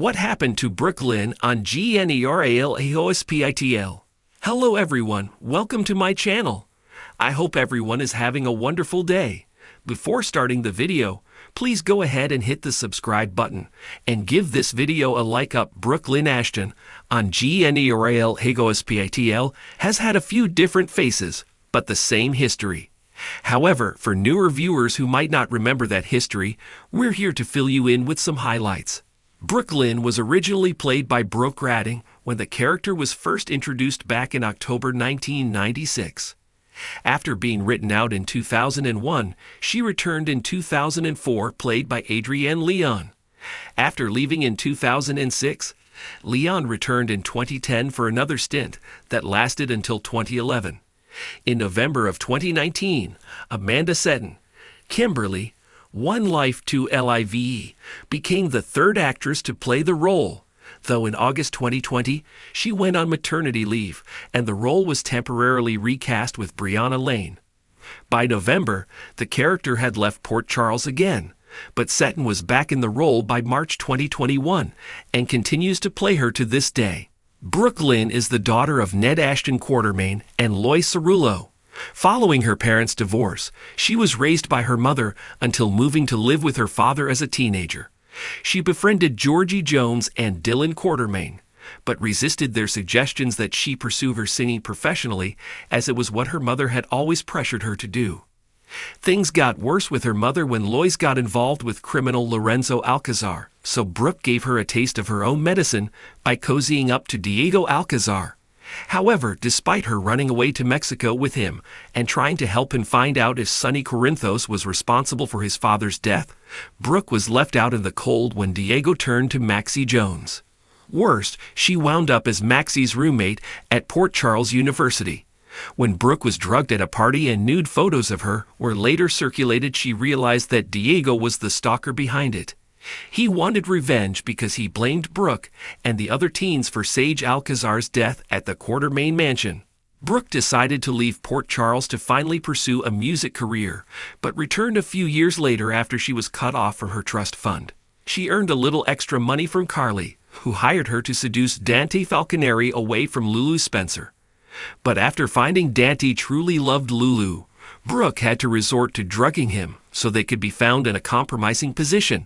What happened to Brooklyn on GNERALHOSPITL? Hello everyone, welcome to my channel. I hope everyone is having a wonderful day. Before starting the video, please go ahead and hit the subscribe button and give this video a like up. Brooklyn Ashton on GNERALHOSPITL has had a few different faces, but the same history. However, for newer viewers who might not remember that history, we're here to fill you in with some highlights. Brooklyn was originally played by Brooke Radding when the character was first introduced back in October 1996. After being written out in 2001, she returned in 2004, played by Adrienne Leon. After leaving in 2006, Leon returned in 2010 for another stint that lasted until 2011. In November of 2019, Amanda Seton, Kimberly, One Life 2 Live, became the third actress to play the role, though in August 2020, she went on maternity leave and the role was temporarily recast with Brianna Lane. By November, the character had left Port Charles again, but Seton was back in the role by March 2021 and continues to play her to this day. Brooklyn is the daughter of Ned Ashton Quartermain and Lois Cerullo. Following her parents' divorce, she was raised by her mother until moving to live with her father as a teenager. She befriended Georgie Jones and Dylan Quartermain, but resisted their suggestions that she pursue her singing professionally, as it was what her mother had always pressured her to do. Things got worse with her mother when Lois got involved with criminal Lorenzo Alcazar, so Brooke gave her a taste of her own medicine by cozying up to Diego Alcazar. However, despite her running away to Mexico with him and trying to help him find out if Sonny Corinthos was responsible for his father's death, Brooke was left out in the cold when Diego turned to Maxie Jones. Worst, she wound up as Maxie's roommate at Port Charles University. When Brooke was drugged at a party and nude photos of her were later circulated, she realized that Diego was the stalker behind it. He wanted revenge because he blamed Brooke and the other teens for Sage Alcazar's death at the Quartermain mansion. Brooke decided to leave Port Charles to finally pursue a music career, but returned a few years later after she was cut off from her trust fund. She earned a little extra money from Carly, who hired her to seduce Dante Falconeri away from Lulu Spencer. But after finding Dante truly loved Lulu, Brooke had to resort to drugging him so they could be found in a compromising position.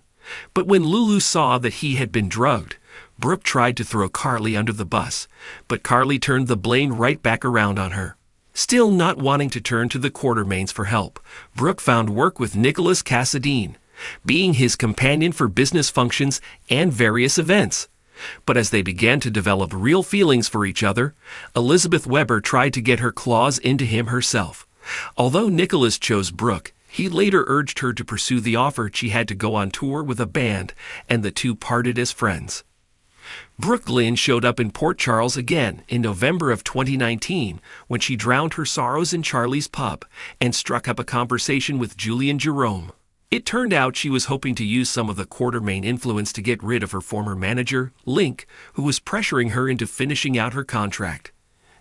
But when Lulu saw that he had been drugged, Brooke tried to throw Carly under the bus, but Carly turned the blame right back around on her. Still not wanting to turn to the Quartermains for help, Brooke found work with Nicholas Cassadine, being his companion for business functions and various events. But as they began to develop real feelings for each other, Elizabeth Weber tried to get her claws into him herself. Although Nicholas chose Brooke, he later urged her to pursue the offer. She had to go on tour with a band, and the two parted as friends. Brooklyn showed up in Port Charles again in November of 2019 when she drowned her sorrows in Charlie's pub and struck up a conversation with Julian Jerome. It turned out she was hoping to use some of the Quartermain influence to get rid of her former manager, Link, who was pressuring her into finishing out her contract.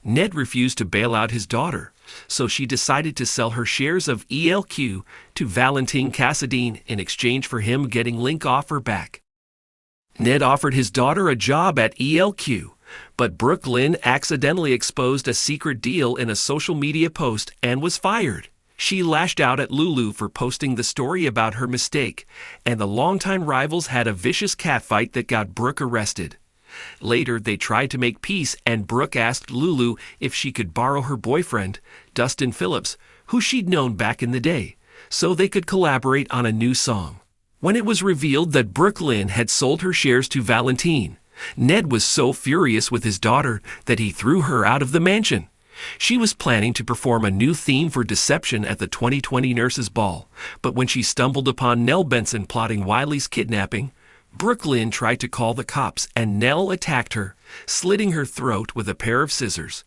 Ned refused to bail out his daughter, so she decided to sell her shares of ELQ to Valentin Cassadine in exchange for him getting Link off her back. Ned offered his daughter a job at ELQ, but Brooklyn accidentally exposed a secret deal in a social media post and was fired. She lashed out at Lulu for posting the story about her mistake, and the longtime rivals had a vicious catfight that got Brooke arrested. Later, they tried to make peace, and Brooke asked Lulu if she could borrow her boyfriend, Dustin Phillips, who she'd known back in the day, so they could collaborate on a new song. When it was revealed that Brooklyn had sold her shares to Valentin, Ned was so furious with his daughter that he threw her out of the mansion. She was planning to perform a new theme for Deception at the 2020 Nurses Ball, but when she stumbled upon Nell Benson plotting Wiley's kidnapping, Brooklyn tried to call the cops and Nell attacked her, slitting her throat with a pair of scissors.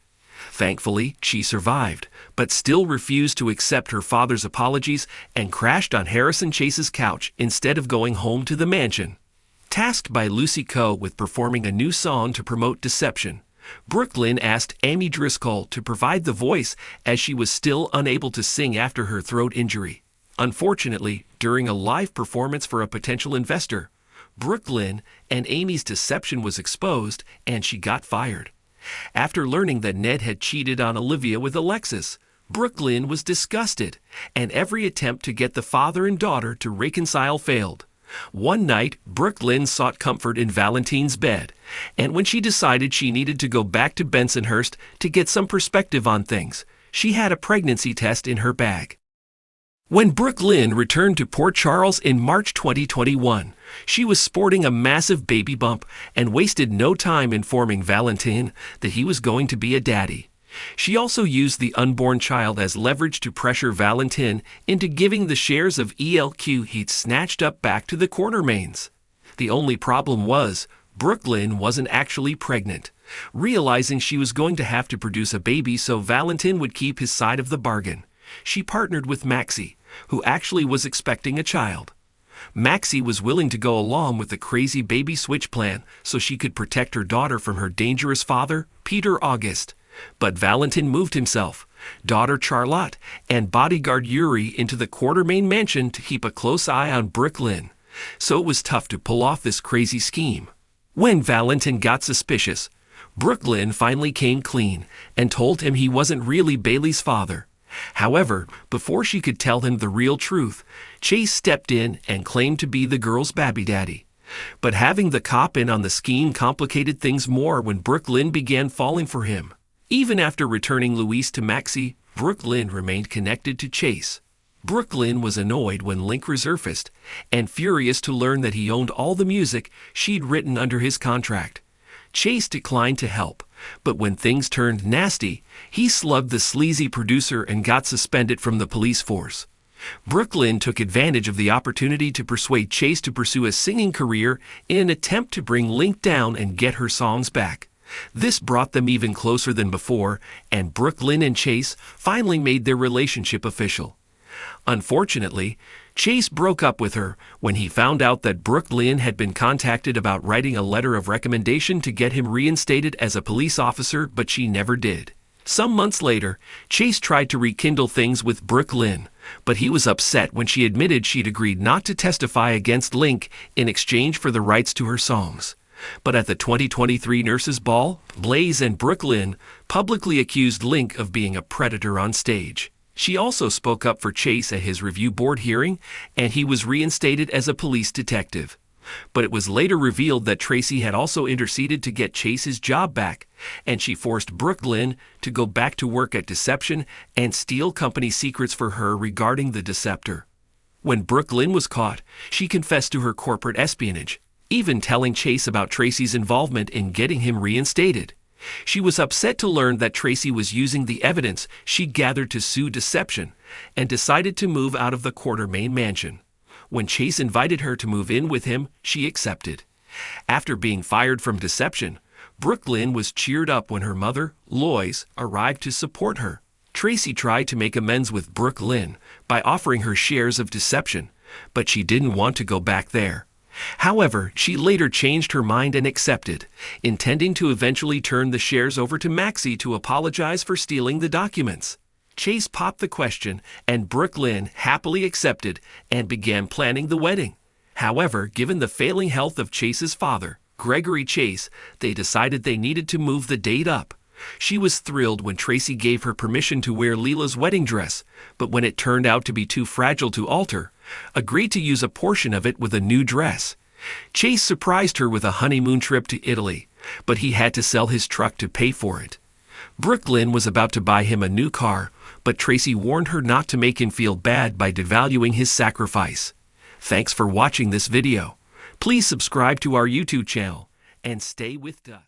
Thankfully, she survived, but still refused to accept her father's apologies and crashed on Harrison Chase's couch instead of going home to the mansion. Tasked by Lucy Coe with performing a new song to promote Deception, Brooklyn asked Amy Driscoll to provide the voice as she was still unable to sing after her throat injury. Unfortunately, during a live performance for a potential investor, Brooklyn and Amy's deception was exposed, and she got fired. After learning that Ned had cheated on Olivia with Alexis, Brooklyn was disgusted, and every attempt to get the father and daughter to reconcile failed. One night, Brooklyn sought comfort in Valentine's bed, and when she decided she needed to go back to Bensonhurst to get some perspective on things, she had a pregnancy test in her bag. When Brooklyn returned to Port Charles in March 2021, she was sporting a massive baby bump and wasted no time informing Valentine that he was going to be a daddy. She also used the unborn child as leverage to pressure Valentine into giving the shares of ELQ he'd snatched up back to the Quartermaines. The only problem was, Brooklyn wasn't actually pregnant. Realizing she was going to have to produce a baby so Valentine would keep his side of the bargain, she partnered with Maxie, who actually was expecting a child. Maxie was willing to go along with the crazy baby switch plan so she could protect her daughter from her dangerous father, Peter August. But Valentine moved himself, daughter Charlotte, and bodyguard Yuri into the Quartermaine mansion to keep a close eye on Brooklyn. So it was tough to pull off this crazy scheme. When Valentine got suspicious, Brooklyn finally came clean and told him he wasn't really Bailey's father. However, before she could tell him the real truth, Chase stepped in and claimed to be the girl's baby daddy. But having the cop in on the scheme complicated things more when Brooklyn began falling for him. Even after returning Louise to Maxie, Brooklyn remained connected to Chase. Brooklyn was annoyed when Link resurfaced, and furious to learn that he owned all the music she'd written under his contract. Chase declined to help, but when things turned nasty, he slugged the sleazy producer and got suspended from the police force. Brooklyn took advantage of the opportunity to persuade Chase to pursue a singing career in an attempt to bring Link down and get her songs back. This brought them even closer than before, and Brooklyn and Chase finally made their relationship official. Unfortunately, Chase broke up with her when he found out that Brooklyn had been contacted about writing a letter of recommendation to get him reinstated as a police officer, but she never did. Some months later, Chase tried to rekindle things with Brooklyn, but he was upset when she admitted she'd agreed not to testify against Link in exchange for the rights to her songs. But at the 2023 Nurses Ball, Blaze and Brooklyn publicly accused Link of being a predator on stage. She also spoke up for Chase at his review board hearing, and he was reinstated as a police detective. But it was later revealed that Tracy had also interceded to get Chase's job back, and she forced Brooklyn to go back to work at Deception and steal company secrets for her regarding the Deceptor. When Brooklyn was caught, she confessed to her corporate espionage, even telling Chase about Tracy's involvement in getting him reinstated. She was upset to learn that Tracy was using the evidence she gathered to sue Deception, and decided to move out of the Quartermaine mansion. When Chase invited her to move in with him, she accepted. After being fired from Deception, Brooklyn was cheered up when her mother, Lois, arrived to support her. Tracy tried to make amends with Brooklyn by offering her shares of Deception, but she didn't want to go back there. However, she later changed her mind and accepted, intending to eventually turn the shares over to Maxie to apologize for stealing the documents. Chase popped the question, and Brooklyn happily accepted and began planning the wedding. However, given the failing health of Chase's father, Gregory Chase, they decided they needed to move the date up. She was thrilled when Tracy gave her permission to wear Leela's wedding dress, but when it turned out to be too fragile to alter, agreed to use a portion of it with a new dress. Chase surprised her with a honeymoon trip to Italy, but he had to sell his truck to pay for it. Brooklyn was about to buy him a new car, but Tracy warned her not to make him feel bad by devaluing his sacrifice. Thanks for watching this video. Please subscribe to our YouTube channel and stay with us.